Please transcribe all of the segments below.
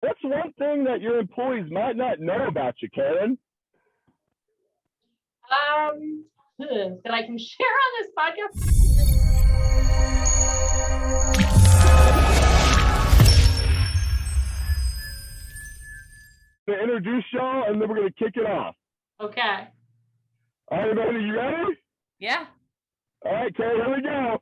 What's one thing that your employees might not know about you, Karyn? That I can share on this podcast. To introduce y'all, and then we're going to kick it off. Okay. All right, Amanda, you ready? Yeah. All right, Karyn, here we go.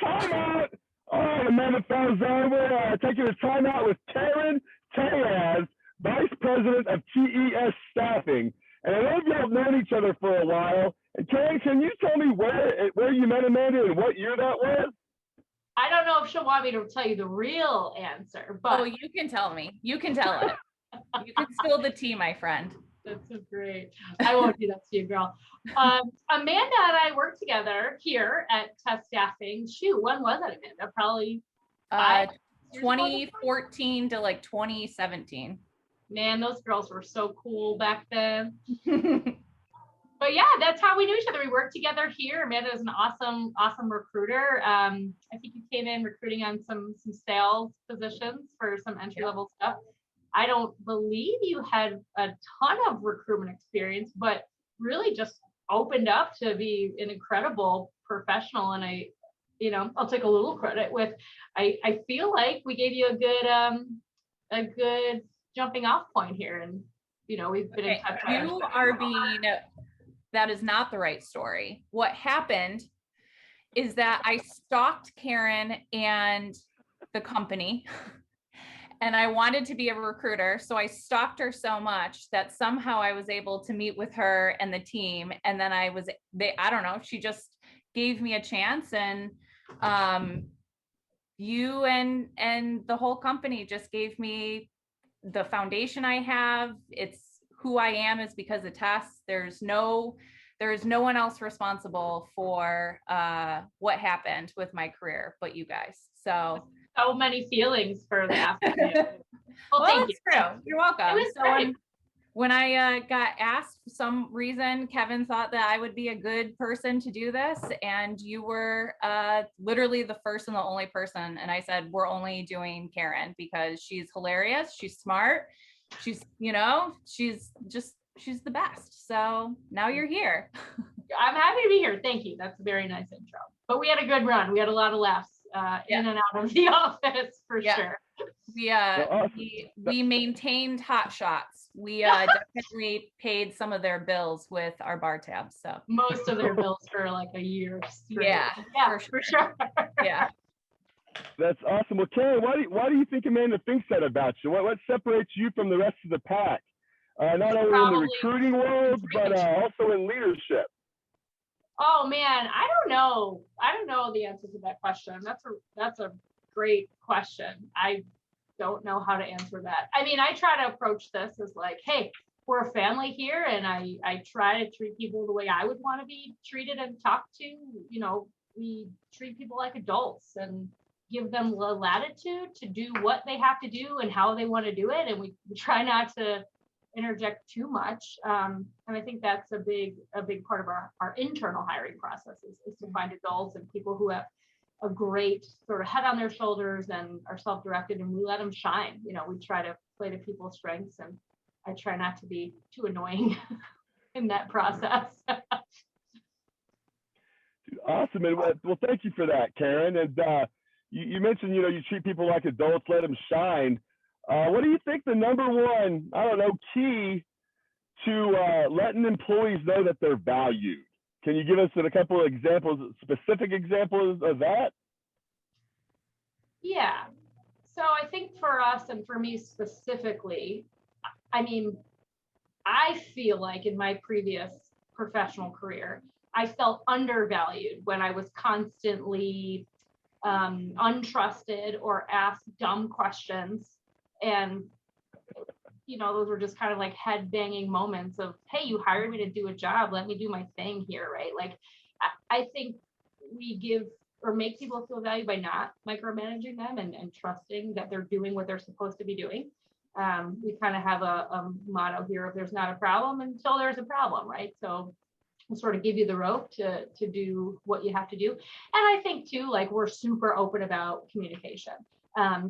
Timeout. All right, Amanda Falzone, we're taking a timeout with Karyn Tellez, Vice President of TES Staffing. And I know y'all have known each other for a while. And Karyn, can you tell me where you met Amanda and what year that was? I don't know if she'll want me to tell you the real answer, but you can tell me. You can tell it. You can spill the tea, my friend. That's so great. I won't do that to you, girl. Amanda and I worked together here at TES Staffing. Shoot, when was that, Amanda? Probably 2014 to like 2017. Man, those girls were so cool back then. But yeah, that's how we knew each other. We worked together here. Amanda is an awesome recruiter. I think you came in recruiting on some sales positions for some entry-level stuff. I don't believe you had a ton of recruitment experience, but really just opened up to be an incredible professional. And I'll take a little credit with, I feel like we gave you a good jumping off point here. And, we've been in touch. That is not the right story. What happened is that I stalked Karyn and the company. And I wanted to be a recruiter. So I stalked her so much that somehow I was able to meet with her and the team. And then I don't know, she just gave me a chance. And you and the whole company just gave me the foundation I have. It's who I am is because of TES. There is no one else responsible for what happened with my career but you guys. So many feelings for the afternoon. Well, thank you. True. You're welcome. So when I got asked, for some reason, Kevyn thought that I would be a good person to do this, and you were literally the first and the only person. And I said, we're only doing Karyn because she's hilarious, she's smart, she's the best. So now you're here. I'm happy to be here. Thank you. That's a very nice intro. But we had a good run. We had a lot of laughs in and out of the office for sure. We maintained hot shots. We definitely paid some of their bills with our bar tabs. So most of their bills for like a year straight. Yeah, for sure. Yeah. That's awesome. Well, Karyn, why do you think Amanda thinks that about you? What separates you from the rest of the pack? Not only in the recruiting world, but also in leadership. Oh man, I don't know the answer to that question. That's a great question. I don't know how to answer that. I mean, I try to approach this as like, hey, we're a family here, and I try to treat people the way I would want to be treated and talked to. We treat people like adults and give them the latitude to do what they have to do and how they want to do it, and we try not to interject too much. And I think that's a big part of our internal hiring process is to find adults and people who have a great sort of head on their shoulders and are self-directed, and we let them shine. We try to play to people's strengths, and I try not to be too annoying in that process. Awesome. And well, thank you for that, Karyn. And you mentioned, you treat people like adults, let them shine. What do you think the number one, key to letting employees know that they're valued? Can you give us a couple of specific examples of that? Yeah. So I think for us and for me specifically, I mean, I feel like in my previous professional career, I felt undervalued when I was constantly untrusted or asked dumb questions. And those were just kind of like head banging moments of, hey, you hired me to do a job. Let me do my thing here, right? Like, I think we give or make people feel valued by not micromanaging them and trusting that they're doing what they're supposed to be doing. We kind of have a motto here of there's not a problem until there's a problem, right? So we'll sort of give you the rope to do what you have to do. And I think too, like, we're super open about communication.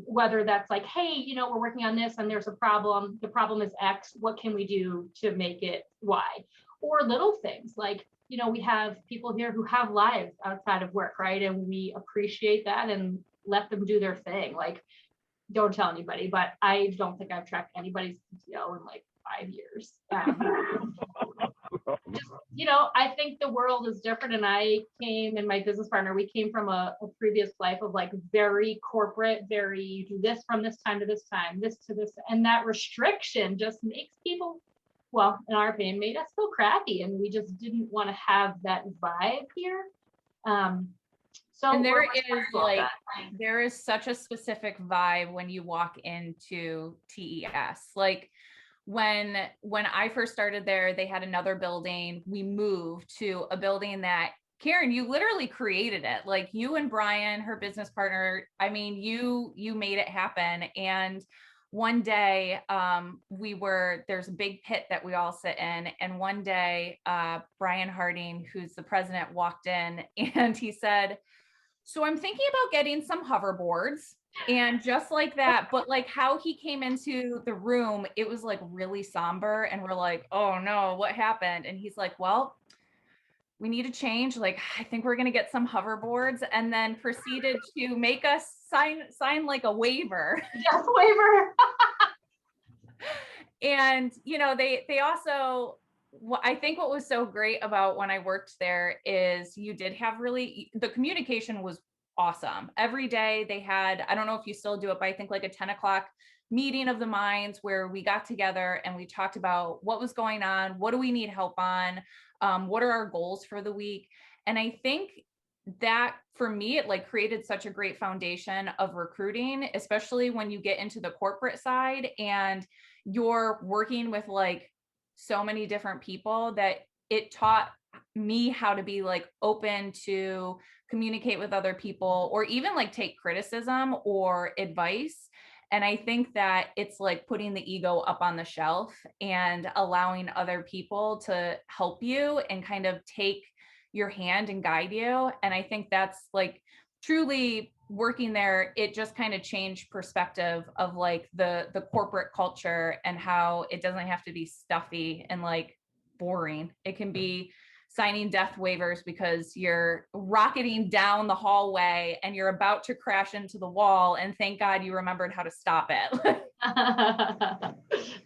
Whether that's like, hey, we're working on this and there's a problem. The problem is X. What can we do to make it Y? Or little things like, we have people here who have lives outside of work, right? And we appreciate that and let them do their thing. Like, don't tell anybody, but I don't think I've tracked anybody's PTO in like 5 years. I think the world is different. And and my business partner, we came from a previous life of like very corporate, very, you do this from this time to this time, this to this. And that restriction just makes people, well, in our opinion, made us feel crappy. And we just didn't want to have that vibe here. And there is such a specific vibe when you walk into TES. Like when I first started there, they had another building. We moved to a building that, Karyn, you literally created it. Like you and Brian, her business partner, I mean, you made it happen. And one day there's a big pit that we all sit in. And one day, Brian Harding, who's the president, walked in and he said, so I'm thinking about getting some hoverboards. And just like that, but like how he came into the room, it was like really somber. And we're like, oh no, what happened? And he's like, well, we need to change. Like, I think we're going to get some hoverboards, and then proceeded to make us sign like a waiver. Yes, waiver. And, they also, I think what was so great about when I worked there is you did have the communication was awesome. Every day they had, I don't know if you still do it, but I think like a 10 o'clock meeting of the minds where we got together and we talked about what was going on. What do we need help on? What are our goals for the week? And I think that for me, it like created such a great foundation of recruiting, especially when you get into the corporate side and you're working with like so many different people, that it taught me how to be like open to communicate with other people or even like take criticism or advice. And I think that it's like putting the ego up on the shelf and allowing other people to help you and kind of take your hand and guide you. And I think that's like truly working there. It just kind of changed perspective of like the corporate culture and how it doesn't have to be stuffy and like boring. It can be signing death waivers because you're rocketing down the hallway and you're about to crash into the wall, and thank God you remembered how to stop it.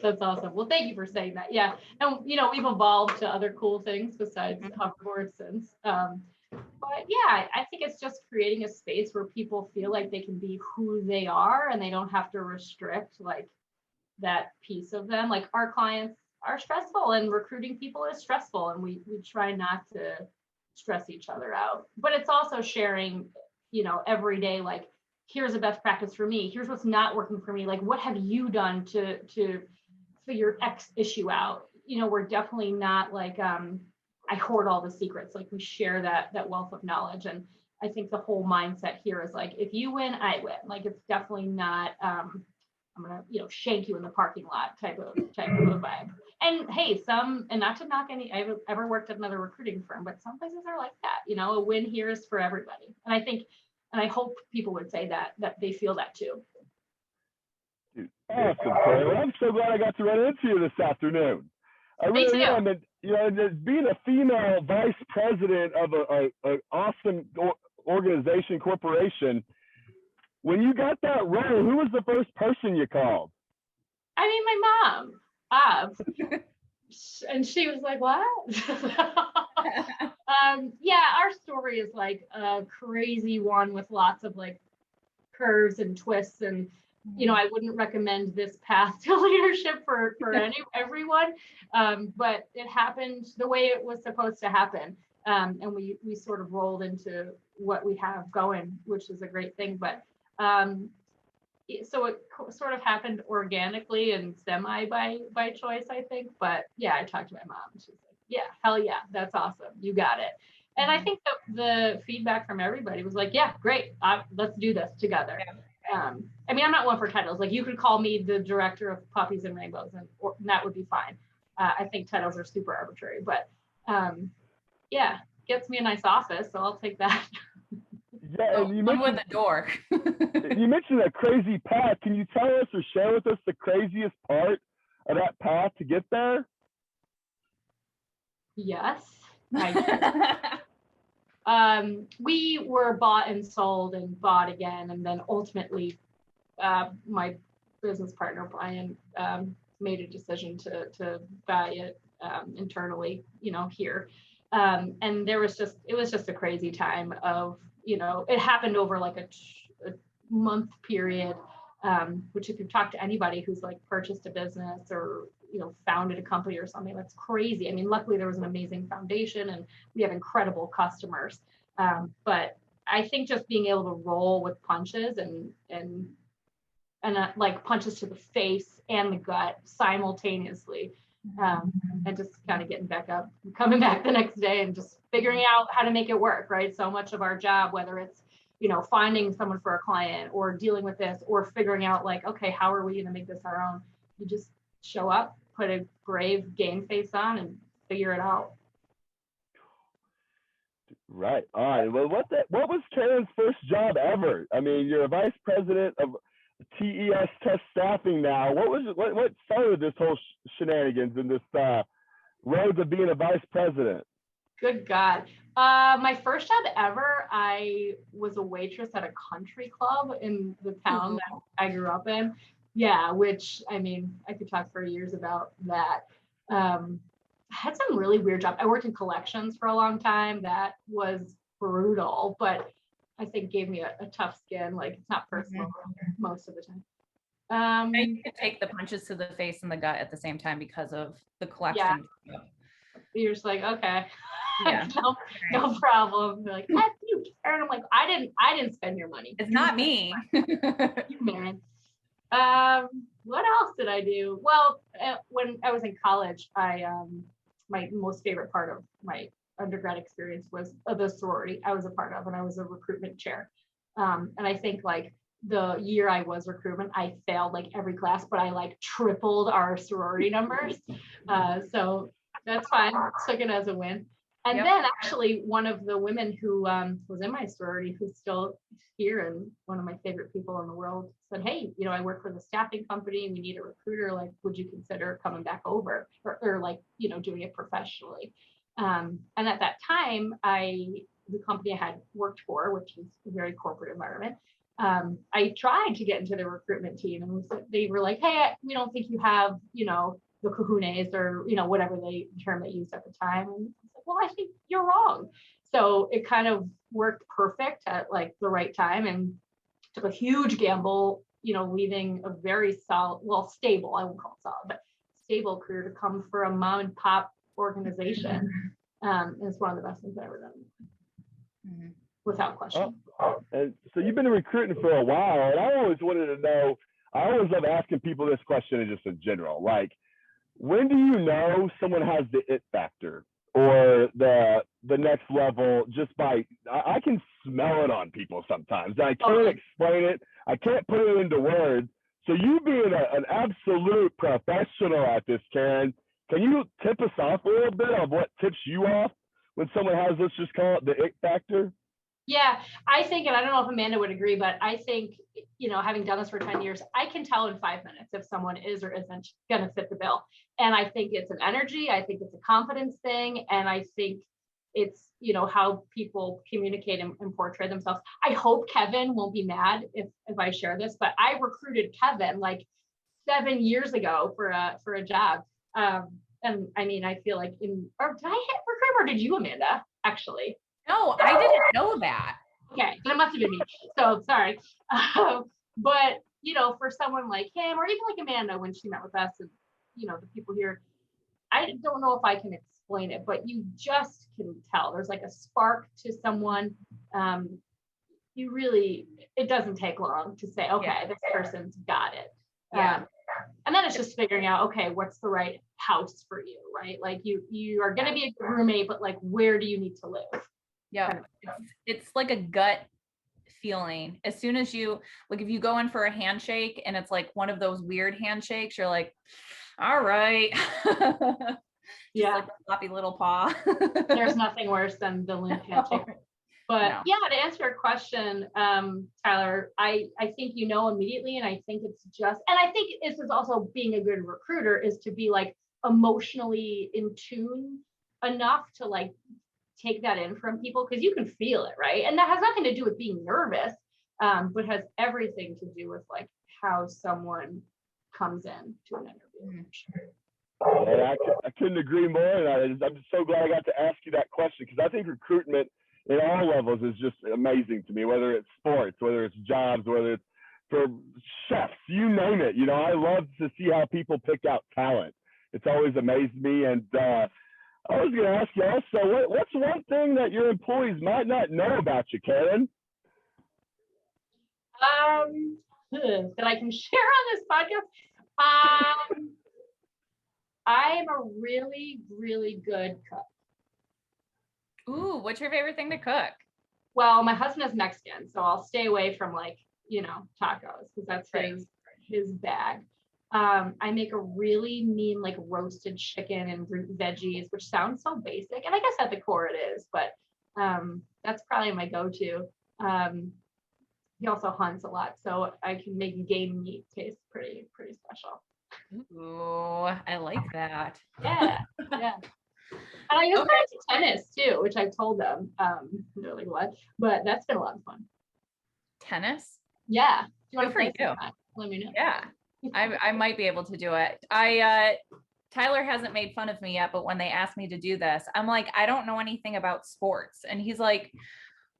That's awesome. Well, thank you for saying that. Yeah. And we've evolved to other cool things besides hoverboards since. But yeah, I think it's just creating a space where people feel like they can be who they are and they don't have to restrict like that piece of them. Like our clients are stressful and recruiting people is stressful, and we try not to stress each other out. But it's also sharing, every day, like, here's a best practice for me. Here's what's not working for me. Like, what have you done to figure X issue out? We're definitely not like, I hoard all the secrets. Like we share that wealth of knowledge. And I think the whole mindset here is like, if you win, I win. Like, it's definitely not, I'm going to, shank you in the parking lot type of a vibe. And hey, and not to knock I've ever worked at another recruiting firm, but some places are like that, a win here is for everybody. And I think, and I hope people would say that they feel that too. Awesome, Karyn. I'm so glad I got to run into you this afternoon. I really am. And, being a female vice president of an awesome organization, corporation, when you got that role, who was the first person you called? I mean, my mom. And she was like, what? Yeah, our story is like a crazy one with lots of like curves and twists, and I wouldn't recommend this path to leadership for everyone, but it happened the way it was supposed to happen, and we sort of rolled into what we have going, which is a great thing. But so it sort of happened organically and semi by choice, I think. But yeah, I talked to my mom. She's like, yeah, hell yeah, that's awesome. You got it. And I think the feedback from everybody was like, yeah, great. Let's do this together. I mean, I'm not one for titles. Like, you could call me the director of Puppies and Rainbows, and that would be fine. I think titles are super arbitrary, but yeah, gets me a nice office, so I'll take that. Yeah, Oh, and you one with mentioned a door. you mentioned a crazy path. Can you tell us or share with us the craziest part of that path to get there? Yes, I can. We were bought and sold and bought again, and then ultimately, my business partner Brian made a decision to buy it internally, here. And it was just a crazy time of, it happened over like a month period, which if you've talked to anybody who's like purchased a business or, founded a company or something, that's crazy. I mean, luckily there was an amazing foundation and we have incredible customers. But I think just being able to roll with punches and like punches to the face and the gut simultaneously, and just kind of getting back up, coming back the next day and just figuring out how to make it work, right? So much of our job, whether it's, finding someone for a client or dealing with this or figuring out like, okay, how are we going to make this our own? You just show up, put a brave game face on and figure it out. Right. All right. Well, what was Karyn's first job ever? I mean, you're a vice president of TES Staffing now. What started this whole shenanigans in this road to being a vice president? Good God. My first job ever, I was a waitress at a country club in the town that I grew up in. Yeah, which, I mean, I could talk for years about that. I had some really weird jobs. I worked in collections for a long time. That was brutal, but I think gave me a tough skin. Like, it's not personal most of the time. I could take the punches to the face and the gut at the same time because of the collection. Yeah. You're just like, okay, Yeah. no problem. They're like, F you, Karyn. I'm like, I didn't spend your money. It's not me. You man. What else did I do? Well, when I was in college, my most favorite part of my undergrad experience was the sorority I was a part of, and I was a recruitment chair. And I think like the year I was recruitment, I failed like every class, but I like tripled our sorority numbers. So that's fine. Took it as a win. And then actually one of the women who was in my sorority, who's still here and one of my favorite people in the world, said, hey, I work for the staffing company and we need a recruiter. Like, would you consider coming back over or like, doing it professionally? And at that time, the company I had worked for, which is a very corporate environment, I tried to get into the recruitment team and they were like, hey, we don't think you have, the kahunas or, whatever the term they used at the time. And I was like, well, I think you're wrong. So it kind of worked perfect at like the right time and took a huge gamble, leaving a very solid, stable, I won't call it solid, but stable career to come for a mom and pop organization. It's one of the best things I've ever done. Without question. And so you've been recruiting for a while, and I always wanted to know, I always love asking people this question just in general, like, when do you know someone has the it factor or the next level just by, I can smell it on people sometimes. I can't explain it. I can't put it into words. So you being an absolute professional at this, Karyn, can you tip us off a little bit of what tips you off when someone has, let's just call it the it factor? Yeah, I think, and I don't know if Amanda would agree, but I think, having done this for 10 years, I can tell in 5 minutes if someone is or isn't going to fit the bill. And I think it's an energy. I think it's a confidence thing. And I think it's, how people communicate and portray themselves. I hope Kevyn won't be mad if I share this, but I recruited Kevyn like 7 years ago for a job. And I mean, I feel like did I hit recruit or did you, Amanda, actually? No, I didn't know that. Okay, then it must have been me. So sorry. But, for someone like him or even like Amanda when she met with us and, the people here, I don't know if I can explain it, but you just can tell. There's like a spark to someone. It doesn't take long to say, okay, this person's got it. And then it's just figuring out, okay, what's the right house for you, right? Like you are going to be a good roommate, but like, where do you need to live? Yeah, it's like a gut feeling. As soon as you, like, if you go in for a handshake and it's like one of those weird handshakes, you're like, all right. Just like a floppy little paw. There's nothing worse than the limp handshake. But No. yeah, to answer your question, Tyler, I think you know immediately, and I think it's just, and I think this is also being a good recruiter, is to be like emotionally in tune enough to like take that in from people, because you can feel it, right? And that has nothing to do with being nervous, but has everything to do with like how someone comes in to an interview. Yeah, I couldn't agree more, and I'm so glad I got to ask you that question, because I think recruitment at all levels is just amazing to me, whether it's sports, whether it's jobs, whether it's for chefs, you name it. You know, I love to see how people pick out talent. It's always amazed me. And I was going to ask you also, what's one thing that your employees might not know about you, Karyn? That I can share on this podcast. I am a really, really good cook. Ooh, what's your favorite thing to cook? Well, my husband is Mexican, so I'll stay away from like, you know, tacos, because that's his bag. I make a really mean like roasted chicken and root veggies, which sounds so basic, and I guess at the core it is, but that's probably my go-to. He also hunts a lot, so I can make game meat taste pretty special. Ooh, I like that. Yeah. And I just got into tennis too, which I told them. They're like, what? But that's been a lot of fun. Tennis? Yeah. Do you want to play you. Let me know. Yeah. I might be able to do it. Tyler hasn't made fun of me yet, but when they asked me to do this, I'm like, I don't know anything about sports. And he's like,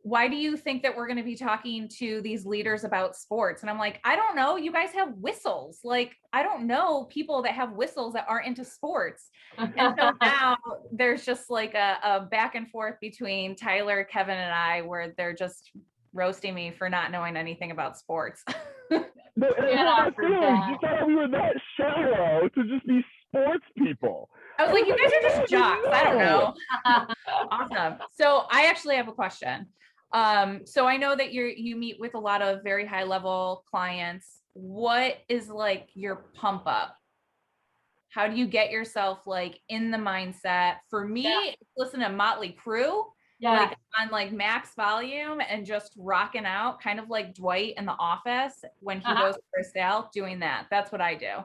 why do you think that we're going to be talking to these leaders about sports? And I'm like, I don't know. You guys have whistles. Like, I don't know people that have whistles that aren't into sports. And so now there's just like a back and forth between Tyler, Kevin, and I, where they're just roasting me for not knowing anything about sports. You thought we were that shallow to just be sports people. I was like, you guys are just jocks. I don't know. Awesome. So I actually have a question. So I know that you meet with a lot of very high level clients. What is like your pump up? How do you get yourself like in the mindset? For me, listen to Motley Crue, like on like max volume and just rocking out, kind of like Dwight in The Office when he goes for a sale, doing that. That's what I do.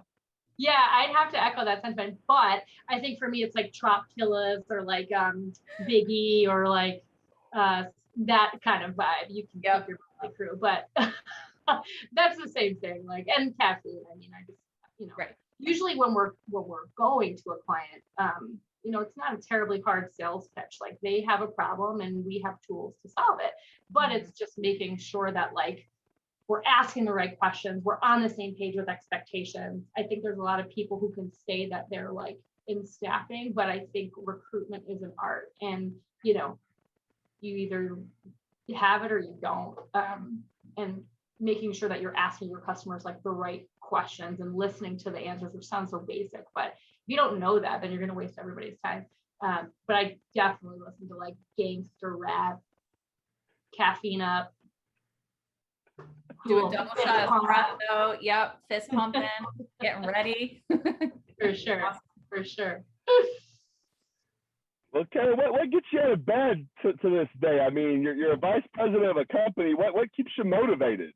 Yeah, I'd have to echo that sentiment, but I think for me it's like Trop Killers or like Biggie or like that kind of vibe. You can keep your Motley Crue, but that's the same thing. Like, and caffeine. I mean, I just, you know, usually when we're going to a client, you know, it's not a terribly hard sales pitch. Like, they have a problem and we have tools to solve it, but it's just making sure that like we're asking the right questions, we're on the same page with expectations. I think there's a lot of people who can say that they're like in staffing, but I think recruitment is an art, and you know, you either have it or you don't. And making sure that you're asking your customers like the right questions and listening to the answers, which sounds so basic, but if you don't know that, then you're going to waste everybody's time. But I definitely listen to like gangster rap, caffeine up, do a double shot of espresso. Yep, fist pumping, getting ready. For sure. Well, Karyn, what gets you out of bed to this day? I mean, you're a vice president of a company. What keeps you motivated?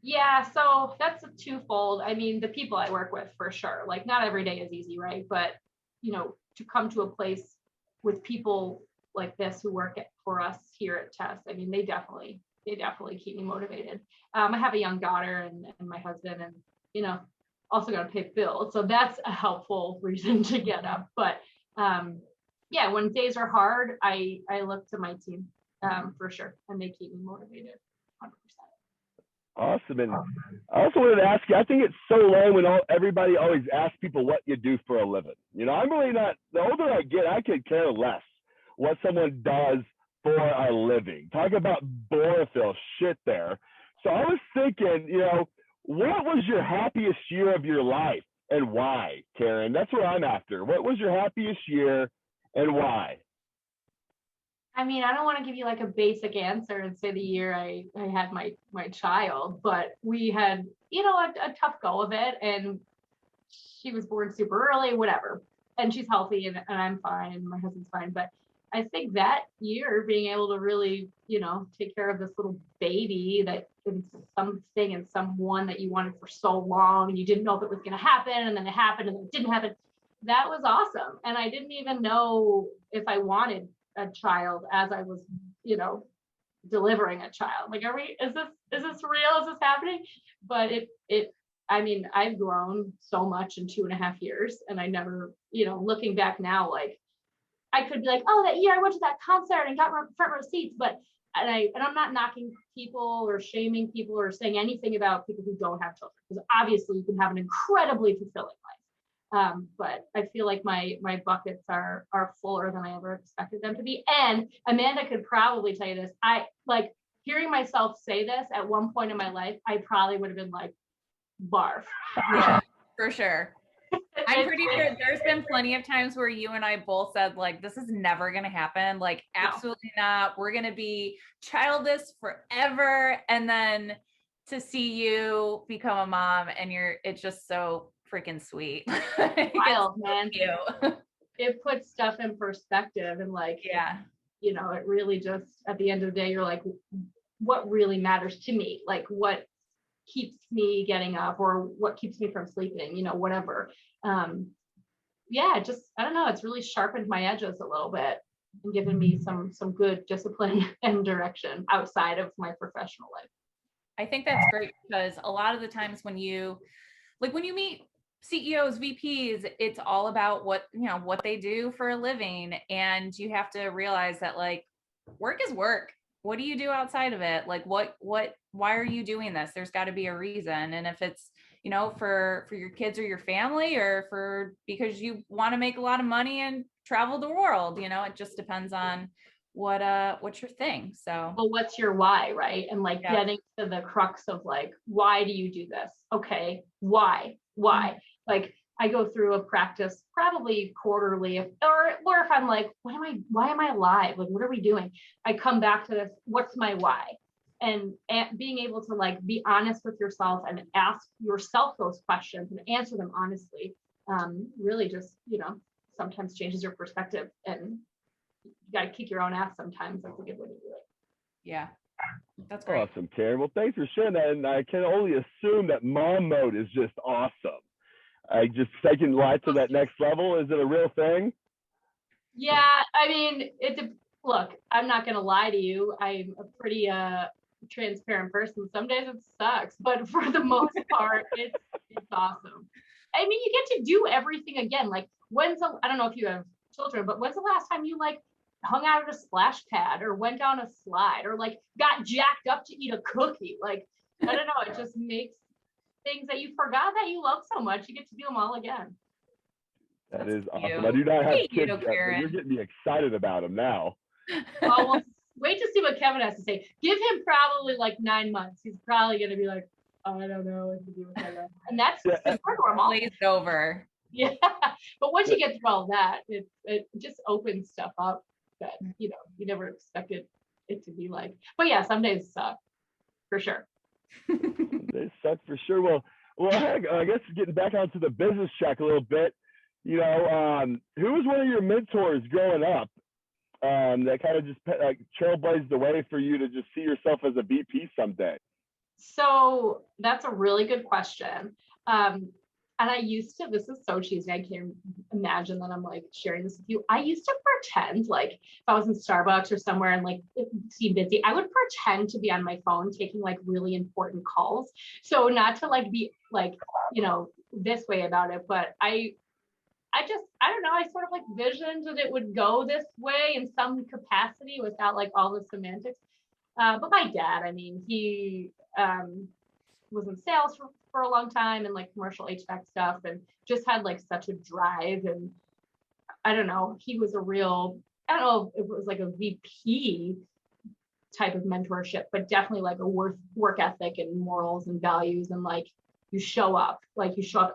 Yeah, so that's a twofold. I mean, the people I work with, for sure. Like, not every day is easy, right? But you know, to come to a place with people like this who work for us here at TES, I mean, they definitely keep me motivated. I have a young daughter and my husband, and you know, also got to pay bills, so that's a helpful reason to get up. But yeah, when days are hard, I look to my team for sure, and they keep me motivated 100%. Awesome. And I also wanted to ask you, I think it's so lame when everybody always asks people what you do for a living. You know, I'm really not, the older I get, I could care less what someone does for a living. Talk about borefill shit there. So I was thinking, you know, what was your happiest year of your life and why, Karyn? That's what I'm after. What was your happiest year and why? I mean, I don't want to give you like a basic answer and say the year I had my child, but we had, you know, a tough go of it, and she was born super early, whatever. And she's healthy and I'm fine and my husband's fine. But I think that year being able to really, take care of this little baby that is something and someone that you wanted for so long and you didn't know if it was going to happen, and then it happened and then it didn't happen. That was awesome. And I didn't even know if I wanted a child as I was, delivering a child. Like, is this real? Is this happening? But I've grown so much in 2.5 years, and I never, looking back now, like, I could be like, oh, that year I went to that concert and got front row seats, and I'm not knocking people or shaming people or saying anything about people who don't have children, because obviously you can have an incredibly fulfilling life. But I feel like my buckets are fuller than I ever expected them to be. And Amanda could probably tell you this. I like hearing myself say this at one point in my life, I probably would have been like, barf. Yeah, for sure. I'm pretty sure there's been plenty of times where you and I both said, like, this is never going to happen. Like, absolutely not. We're going to be childless forever. And then to see you become a mom and it's just so freaking sweet. Wild, man. You. It puts stuff in perspective, and like, it really just, at the end of the day, you're like, what really matters to me? Like, what keeps me getting up, or what keeps me from sleeping, whatever. Just, I don't know, it's really sharpened my edges a little bit and given me some good discipline and direction outside of my professional life. I think that's great, because a lot of the times when you meet CEOs, VPs, it's all about what they do for a living. And you have to realize that, like, work is work. What do you do outside of it? Like, why are you doing this? There's got to be a reason. And if it's, for your kids or your family, or because you want to make a lot of money and travel the world, it just depends on what's your thing. So, well, what's your why, right? And like getting to the crux of like, why do you do this? Okay, why? Mm-hmm. Like, I go through a practice probably quarterly, or if I'm like, why am I alive? Like, what are we doing? I come back to this, what's my why? And being able to like be honest with yourself and ask yourself those questions and answer them honestly, really just, sometimes changes your perspective, and you got to kick your own ass sometimes. That's a good way to do it. Yeah. That's great. Awesome, Karyn. Well, thanks for sharing that. And I can only assume that mom mode is just awesome. I just taking life to that next level. Is it a real thing? Yeah, I mean, look, I'm not going to lie to you. I'm a pretty transparent person. Some days it sucks, but for the most part, it's awesome. I mean, you get to do everything again. Like, I don't know if you have children, but when's the last time you like hung out at a splash pad, or went down a slide, or like got jacked up to eat a cookie? Like, I don't know. It just makes things that you forgot that you love so much, you get to do them all again. That is awesome. I do not have kids yet, but you're getting me excited about them now. Well, wait to see what Kevyn has to say. Give him probably like 9 months. He's probably going to be like, oh, I don't know what to do with my life. And that's super normal. Glazed over. Yeah. But once you get through all that, it just opens stuff up that, you never expected it to be like. But yeah, some days suck, for sure. They suck for sure. Well, heck, I guess getting back onto the business track a little bit, who was one of your mentors growing up that kind of just like trailblazed the way for you to just see yourself as a VP someday? So that's a really good question. And I used to, this is so cheesy, I can't imagine that I'm like sharing this with you. I used to pretend like if I was in Starbucks or somewhere and like it seemed busy, I would pretend to be on my phone taking like really important calls. So not to like be like, this way about it, but I don't know, I sort of like visioned that it would go this way in some capacity without like all the semantics. But my dad, I mean, he was in sales for a long time and like commercial HVAC stuff, and just had like such a drive. And I don't know, he was I don't know if it was like a VP type of mentorship, but definitely like a work ethic and morals and values, and like you show up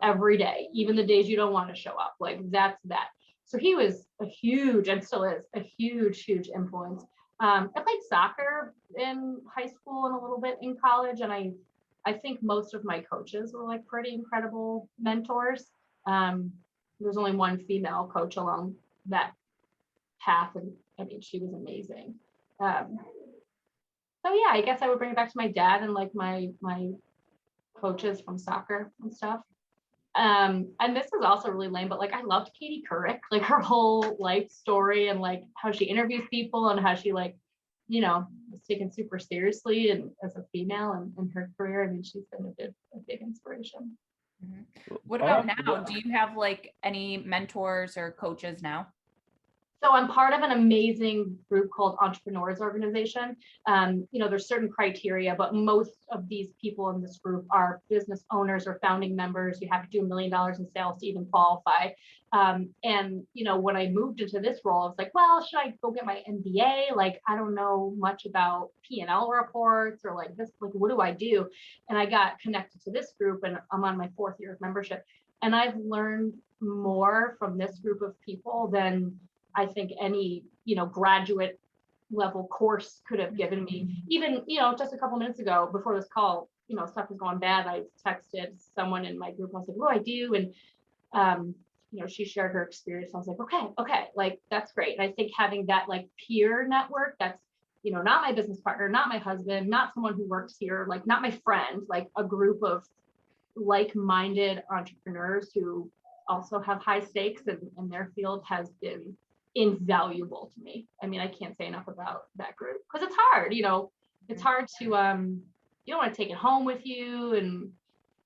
every day, even the days you don't want to show up. Like that's that. So he was a huge, and still is a huge influence. I played soccer in high school and a little bit in college, and I think most of my coaches were like pretty incredible mentors. There's only one female coach along that path, and I mean, she was amazing. So yeah, I guess I would bring it back to my dad and like my coaches from soccer and stuff. And this is also really lame, but like I loved Katie Couric, like her whole life story and like how she interviews people and how she like, you know, was taken super seriously and as a female and in her career. I mean, she's been a big inspiration. Mm-hmm. What about now? Do you have like any mentors or coaches now? So I'm part of an amazing group called Entrepreneurs Organization. You know, there's certain criteria, but most of these people in this group are business owners or founding members. You have to do $1 million in sales to even qualify. And, you know, when I moved into this role, I was like, well, should I go get my MBA? Like, I don't know much about P&L reports or like this, like, what do I do? And I got connected to this group and I'm on my 4th year of membership. And I've learned more from this group of people than I think any, you know, graduate level course could have given me. Even, you know, just a couple minutes ago before this call, you know, stuff was going bad. I texted someone in my group. I was like, what do I do? And, you know, she shared her experience. I was like, okay, like, that's great. And I think having that like peer network, that's, you know, not my business partner, not my husband, not someone who works here, like not my friend, like a group of like-minded entrepreneurs who also have high stakes in their field has been invaluable to me. I mean, I can't say enough about that group because it's hard, you know, it's hard to, you don't want to take it home with you. And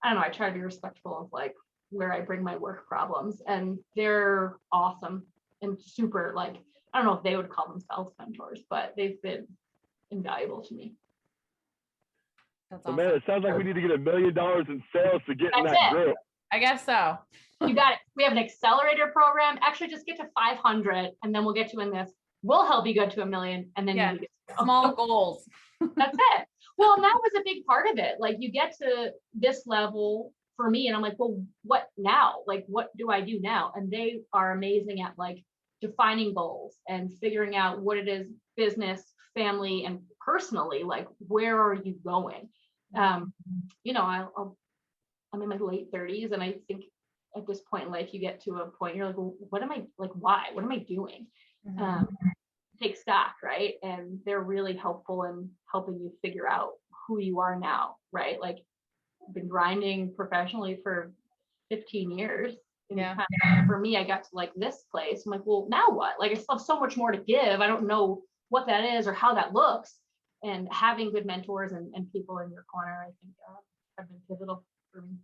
I don't know, I try to be respectful of like where I bring my work problems, and they're awesome and super, like, I don't know if they would call themselves mentors, but they've been invaluable to me. That's awesome. Man, it sounds like we need to get $1 million in sales to get in that group. I guess so. You got it. We have an accelerator program. Actually, just get to 500 and then we'll get you in this. We'll help you get to 1 million and then you get small goals. That's it. Well, and that was a big part of it. Like you get to this level for me and I'm like, well, what now? Like, what do I do now? And they are amazing at like defining goals and figuring out what it is, business, family, and personally, like, where are you going? You know, I'm in my late 30s and I think at this point in life, you get to a point you're like, well, what am I, like, why? What am I doing? Take stock, right? And they're really helpful in helping you figure out who you are now, right? Like, I've been grinding professionally for 15 years. And for me, I got to like this place. I'm like, well, now what? Like, I still have so much more to give. I don't know what that is or how that looks. And having good mentors and people in your corner, I think have been pivotal for me.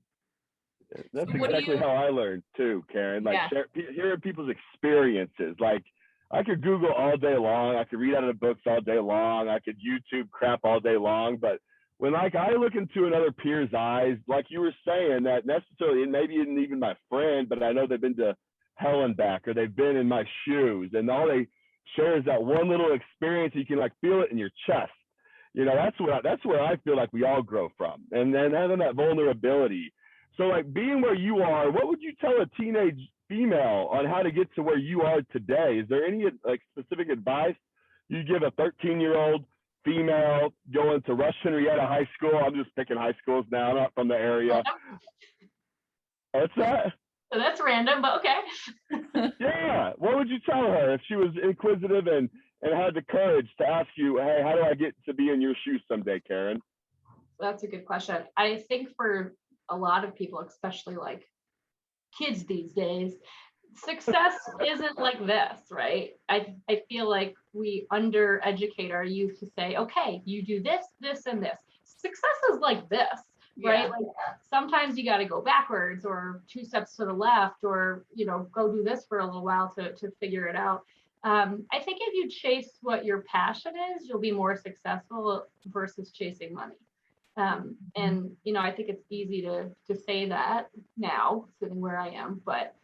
That's exactly how I learned too, Karyn. Like hearing people's experiences. Like I could Google all day long. I could read out of the books all day long. I could YouTube crap all day long. But when like I look into another peer's eyes, like you were saying, that necessarily, and maybe isn't even my friend, but I know they've been to hell and back, or they've been in my shoes, and all they share is that one little experience. You can like feel it in your chest. You know, that's where I feel like we all grow from, and then having that vulnerability. So like being where you are, what would you tell a teenage female on how to get to where you are today? Is there any like specific advice you give a 13-year-old female going to Rush Henrietta High School? I'm just picking high schools now, I'm not from the area. What's that? So that's random, but okay. Yeah. What would you tell her if she was inquisitive and had the courage to ask you, hey, how do I get to be in your shoes someday, Karyn? That's a good question. I think for a lot of people, especially like kids these days, success isn't like this, right? I feel like we undereducate our youth to say, okay, you do this, this, and this. Success is like this, right? Like sometimes you got to go backwards or 2 steps to the left, or, you know, go do this for a little while to figure it out. I think if you chase what your passion is, you'll be more successful versus chasing money. And, you know, I think it's easy to say that now, sitting where I am, but,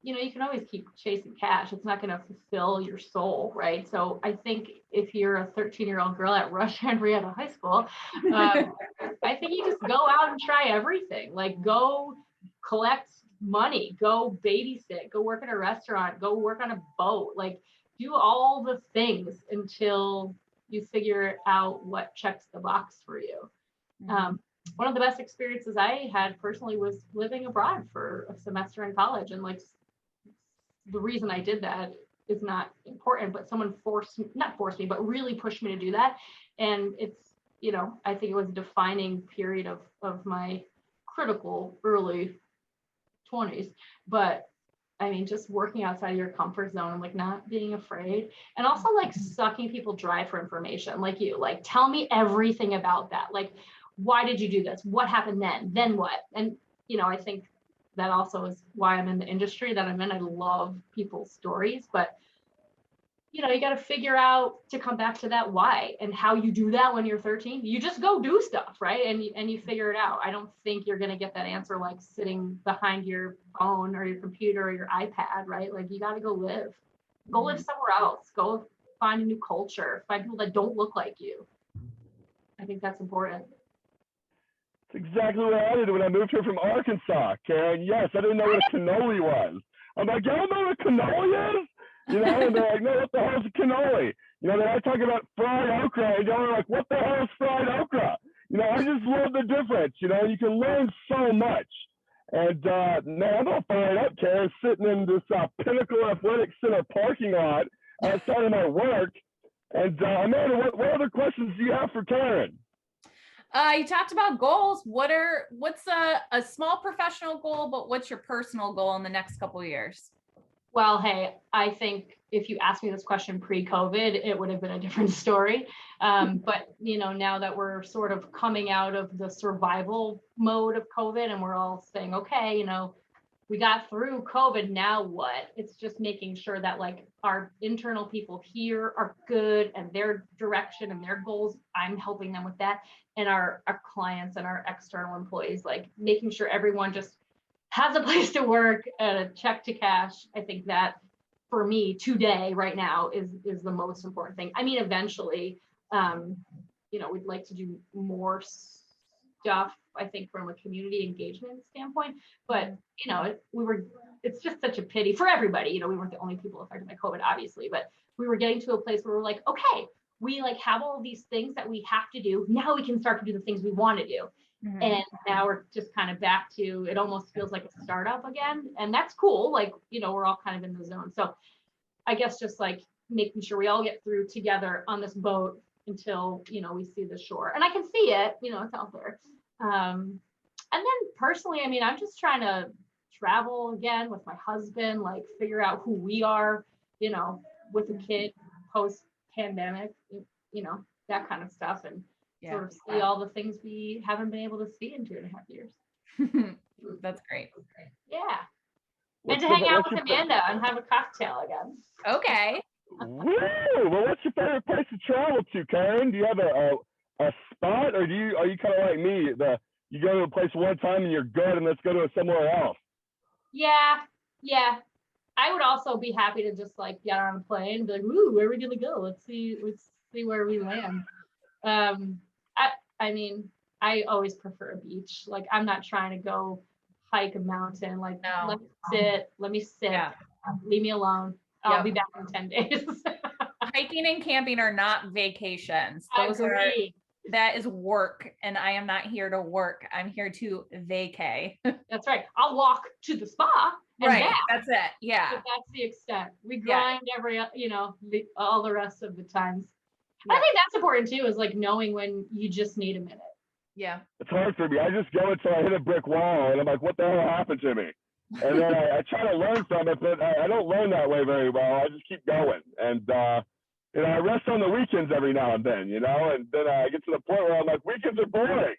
you know, you can always keep chasing cash. It's not going to fulfill your soul, right? So I think if you're a 13-year-old girl at Rush Henrietta High School, I think you just go out and try everything. Like, go collect money, go babysit, go work at a restaurant, go work on a boat, like do all the things until you figure out what checks the box for you. One of the best experiences I had personally was living abroad for a semester in college. And like, the reason I did that is not important, but someone not forced me, but really pushed me to do that. And it's, I think it was a defining period of my critical early 20s. But I mean, just working outside of your comfort zone and like not being afraid, and also like sucking people dry for information, like tell me everything about that. Like, why did you do this? What happened then? Then what? And, I think that also is why I'm in the industry that I'm in. I love people's stories, but you got to figure out to come back to that why, and how you do that when you're 13. You just go do stuff, right? And you figure it out. I don't think you're going to get that answer like sitting behind your phone or your computer or your iPad, right? Like, you got to go live somewhere else, go find a new culture, find people that don't look like you. I think that's important. It's exactly what I did when I moved here from Arkansas, Karyn. Yes, I didn't know what a cannoli was. I'm like, y'all know what a cannoli is? And they're like, no, what the hell is a cannoli? Then I talk about fried okra, and y'all are like, what the hell is fried okra? I just love the difference. You can learn so much. And man, I'm all fired up, Karyn, sitting in this Pinnacle Athletic Center parking lot outside of my work. And Amanda, what other questions do you have for Karyn? You talked about goals. What's a small professional goal, but what's your personal goal in the next couple of years? Well, hey, I think if you asked me this question pre-COVID, it would have been a different story. But, now that we're sort of coming out of the survival mode of COVID and we're all saying, okay, we got through COVID, now what? It's just making sure that like our internal people here are good and their direction and their goals, I'm helping them with that. And our clients and our external employees, like making sure everyone just has a place to work and a check to cash. I think that for me today, right now, is the most important thing. I mean, eventually, we'd like to do more stuff, I think, from a community engagement standpoint, but it's just such a pity for everybody. We weren't the only people affected by COVID, obviously, but we were getting to a place where we're like, okay, we like have all of these things that we have to do. Now we can start to do the things we want to do. Mm-hmm. And now we're just kind of back to, it almost feels like a startup again. And that's cool. Like, we're all kind of in the zone. So I guess just like making sure we all get through together on this boat until, we see the shore. And I can see it, it's out there. And then personally, I mean, I'm just trying to travel again with my husband, like figure out who we are, with a kid post-pandemic, that kind of stuff. And sort of see all the things we haven't been able to see in 2.5 years. That's great. Yeah. And to hang out with Amanda and have a cocktail again. Okay. Woo! Well, what's your favorite place to travel to, Karyn? Do you have a spot, or are you kind of like me? You go to a place one time and you're good, and let's go to somewhere else. Yeah. I would also be happy to just like get on a plane and be like, "Ooh, where are we gonna go? Let's see where we land." I mean, I always prefer a beach. Like, I'm not trying to go hike a mountain. Like, no. Let me sit. Yeah. Leave me alone. I'll be back in 10 days. Hiking and camping are not vacations. That is work, and I am not here to work. I'm here to vacay. That's right. I'll walk to the spa. Right. That's it. Yeah. But that's the extent. We grind all the rest of the times. Yeah. I think that's important too, is like knowing when you just need a minute. Yeah. It's hard for me. I just go until I hit a brick wall and I'm like, what the hell happened to me? And then I try to learn from it, but I don't learn that way very well. I just keep going. And, I rest on the weekends every now and then, and then I get to the point where I'm like, weekends are boring.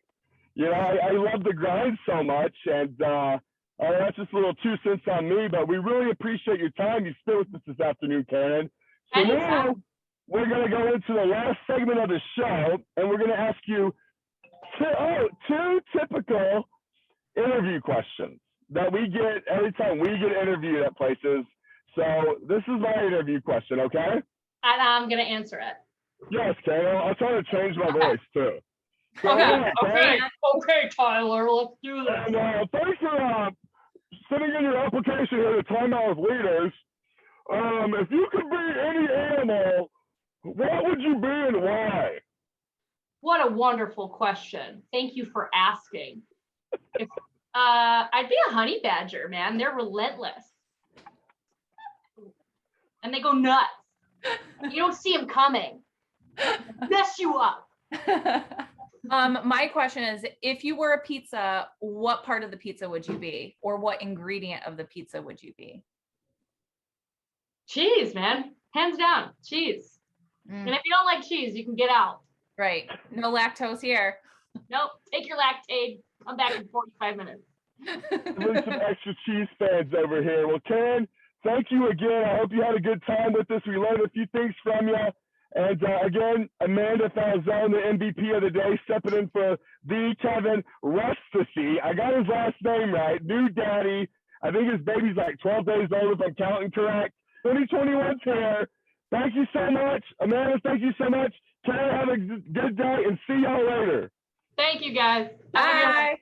I love the grind so much. And that's just a little 2 cents on me, but we really appreciate your time you spent with us this afternoon, Karyn. So now we're going to go into the last segment of the show, and we're going to ask you two typical interview questions that we get every time we get interviewed at places. So this is my interview question, okay? And I'm going to answer it. Yes, Karyn. I'll try to change my voice, too. So, okay, Tyler, let's do this. And thanks for sending in your application here to Timeout with Leaders. If you could be any animal, what would you be and why? What a wonderful question. Thank you for asking. I'd be a honey badger, man. They're relentless. and they go nuts. You don't see them coming. Mess you up. My question is, if you were a pizza, what part of the pizza would you be? Or what ingredient of the pizza would you be? Cheese, man. Hands down, cheese. And if you don't like cheese, you can get out. Right. No lactose here. Nope. Take your Lactaid. I'm back in 45 minutes. There's some extra cheese fans over here. Well, Karyn, thank you again. I hope you had a good time with us. We learned a few things from you. And again, Amanda Falzone, the MVP of the day, stepping in for the Kevyn Rustasy. I got his last name right. New daddy. I think his baby's like 12 days old, if I'm counting correct. 2021's here. Thank you so much. Amanda, thank you so much. Karyn, have a good day and see y'all later. Thank you, guys. Bye.